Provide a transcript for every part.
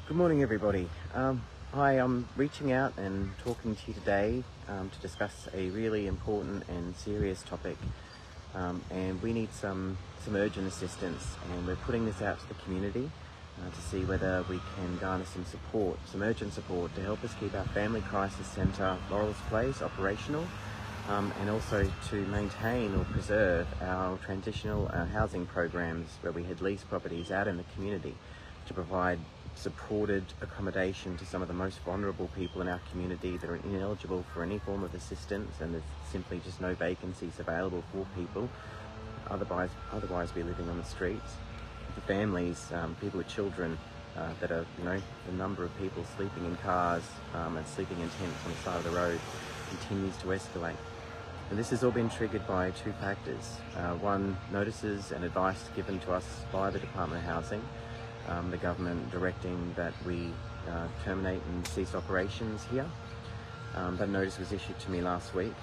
Good morning, everybody. I'm reaching out and talking to you today to discuss a really important and serious topic. And we need some urgent assistance, and we're putting this out to the community to see whether we can garner some urgent support to help us keep our Family Crisis Centre, Laurels Place, operational, and also to maintain or preserve our transitional housing programs where we had leased properties out in the community to provide supported accommodation to some of the most vulnerable people in our community that are ineligible for any form of assistance, and there's simply just no vacancies available for people otherwise be living on the streets. For families, people with children that are, the number of people sleeping in cars and sleeping in tents on the side of the road continues to escalate. And this has all been triggered by two factors. One, notices and advice given to us by the Department of Housing, the government directing that we terminate and cease operations here. That notice was issued to me last week.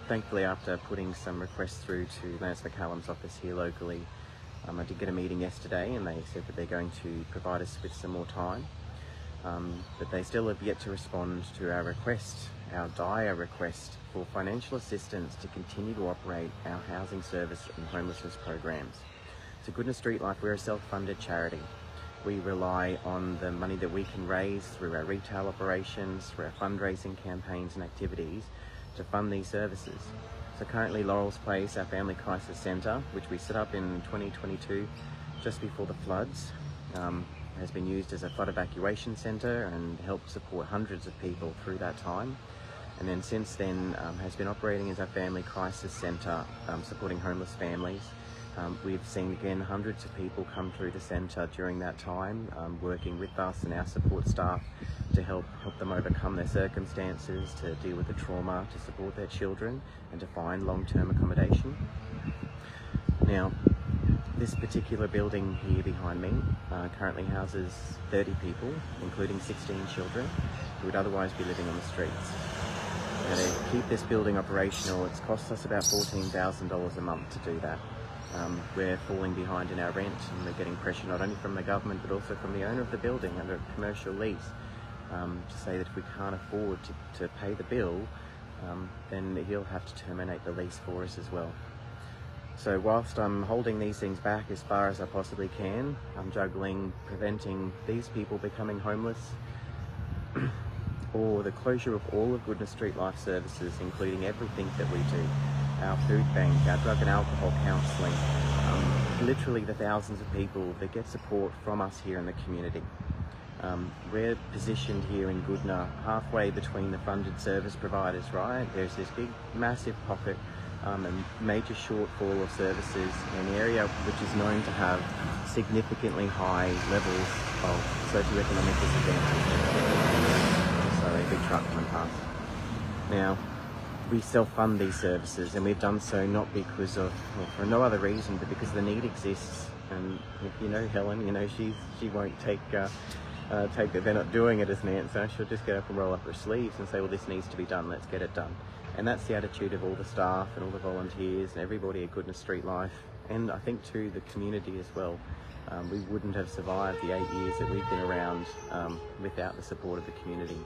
Thankfully, after putting some requests through to Lance McCallum's office here locally, I did get a meeting yesterday, and they said that they're going to provide us with some more time. But they still have yet to respond to our request, our dire request for financial assistance to continue to operate our housing service and homelessness programs. So Goodness Street Life, we're a self-funded charity. We rely on the money that we can raise through our retail operations, through our fundraising campaigns and activities to fund these services. So currently Laurels Place, our Family Crisis Centre, which we set up in 2022 just before the floods, has been used as a flood evacuation centre and helped support hundreds of people through that time. And then since then has been operating as our Family Crisis Centre, supporting homeless families. We've seen again hundreds of people come through the centre during that time, working with us and our support staff to help them overcome their circumstances, to deal with the trauma, to support their children and to find long-term accommodation. Now, this particular building here behind me currently houses 30 people, including 16 children who would otherwise be living on the streets. Now, to keep this building operational, it's cost us about $14,000 a month to do that. We're falling behind in our rent, and we're getting pressure not only from the government but also from the owner of the building under a commercial lease to say that if we can't afford to pay the bill, then he'll have to terminate the lease for us as well. So whilst I'm holding these things back as far as I possibly can, I'm juggling preventing these people becoming homeless or the closure of all of Goodness Street Life services, including everything that we do. Our food bank, our drug and alcohol counselling, literally the thousands of people that get support from us here in the community. We're positioned here in Goodna halfway between the funded service providers, right? There's this big, massive pocket and major shortfall of services in an area which is known to have significantly high levels of socioeconomic disadvantage. Sorry, a big truck went past. Now, we self-fund these services, and we've done so not because of, for no other reason, but because the need exists. And if you know Helen, she won't take that they're not doing it as an answer. She'll just get up and roll up her sleeves and say, well, this needs to be done, let's get it done. And that's the attitude of all the staff and all the volunteers and everybody at Goodness Street Life, and I think too the community as well. We wouldn't have survived the 8 years that we've been around without the support of the community.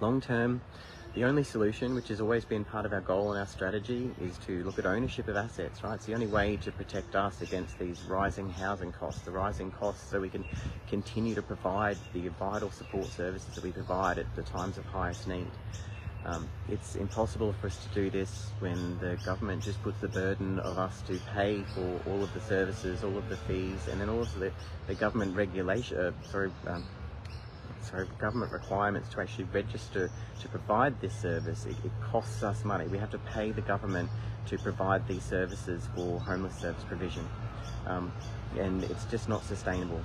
Long term, the only solution, which has always been part of our goal and our strategy, is to look at ownership of assets, right? It's the only way to protect us against these rising housing costs, so we can continue to provide the vital support services that we provide at the times of highest need. It's impossible for us to do this when the government just puts the burden of us to pay for all of the services, all of the fees, and then also the government government requirements to actually register to provide this service. It costs us money. We have to pay the government to provide these services for homeless service provision, and it's just not sustainable.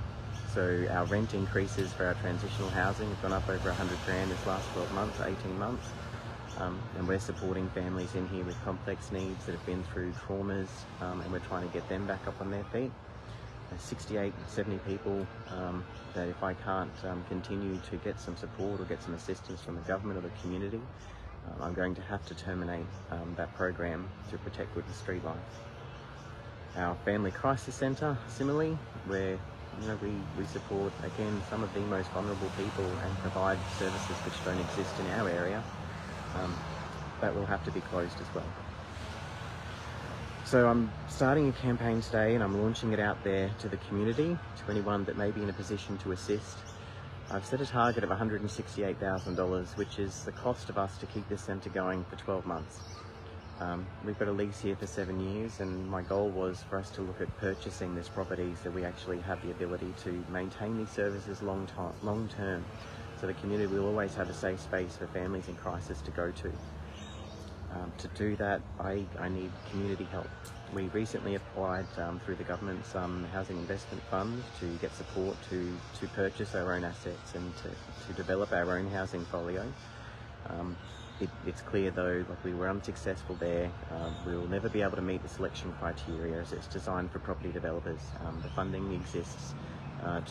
So our rent increases for our transitional housing have gone up over 100 grand this last 12 months, 18 months. And we're supporting families in here with complex needs that have been through traumas, and we're trying to get them back up on their feet. 68, 70 people that if I can't continue to get some support or get some assistance from the government or the community, I'm going to have to terminate that program to protect Goodness Street Life. Our Family Crisis Centre, similarly, we're we support, again, some of the most vulnerable people and provide services which don't exist in our area. That will have to be closed as well. So I'm starting a campaign today, and I'm launching it out there to the community, to anyone that may be in a position to assist. I've set a target of $168,000, which is the cost of us to keep this centre going for 12 months. We've got a lease here for 7 years, and my goal was for us to look at purchasing this property so we actually have the ability to maintain these services long term, so the community will always have a safe space for families in crisis to go to. To do that, I need community help. We recently applied through the government's housing investment fund to get support to purchase our own assets and to develop our own housing folio. It's clear though, like, we were unsuccessful there. We will never be able to meet the selection criteria as it's designed for property developers. The funding exists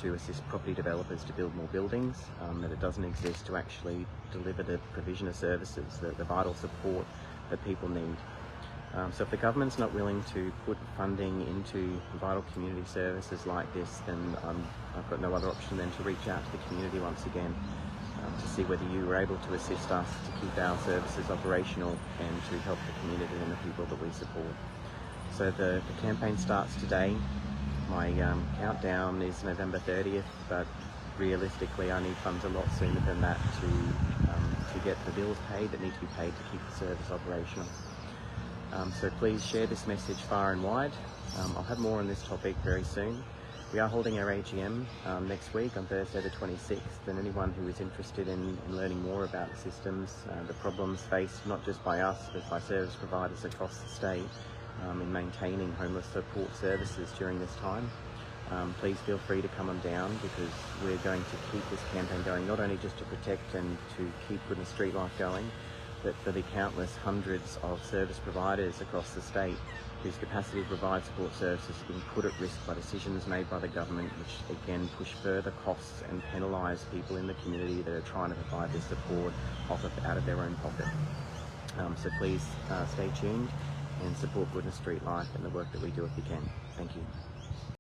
to assist property developers to build more buildings, but it doesn't exist to actually deliver the provision of services, the vital support that people need. So if the government's not willing to put funding into vital community services like this, then I've got no other option than to reach out to the community once again to see whether you were able to assist us to keep our services operational and to help the community and the people that we support. So the campaign starts today. My countdown is November 30th, but realistically I need funds a lot sooner than that to get the bills paid that need to be paid to keep the service operational. So please share this message far and wide. I'll have more on this topic very soon. We are holding our AGM next week on Thursday the 26th, and anyone who is interested in learning more about the systems, the problems faced not just by us but by service providers across the state in maintaining homeless support services during this time, please feel free to come on down, because we're going to keep this campaign going, not only just to protect and to keep Goodness Street Life going, but for the countless hundreds of service providers across the state whose capacity to provide support services has been put at risk by decisions made by the government, which again push further costs and penalise people in the community that are trying to provide this support out of their own pocket. So please stay tuned and support Goodness Street Life and the work that we do if you can. Thank you.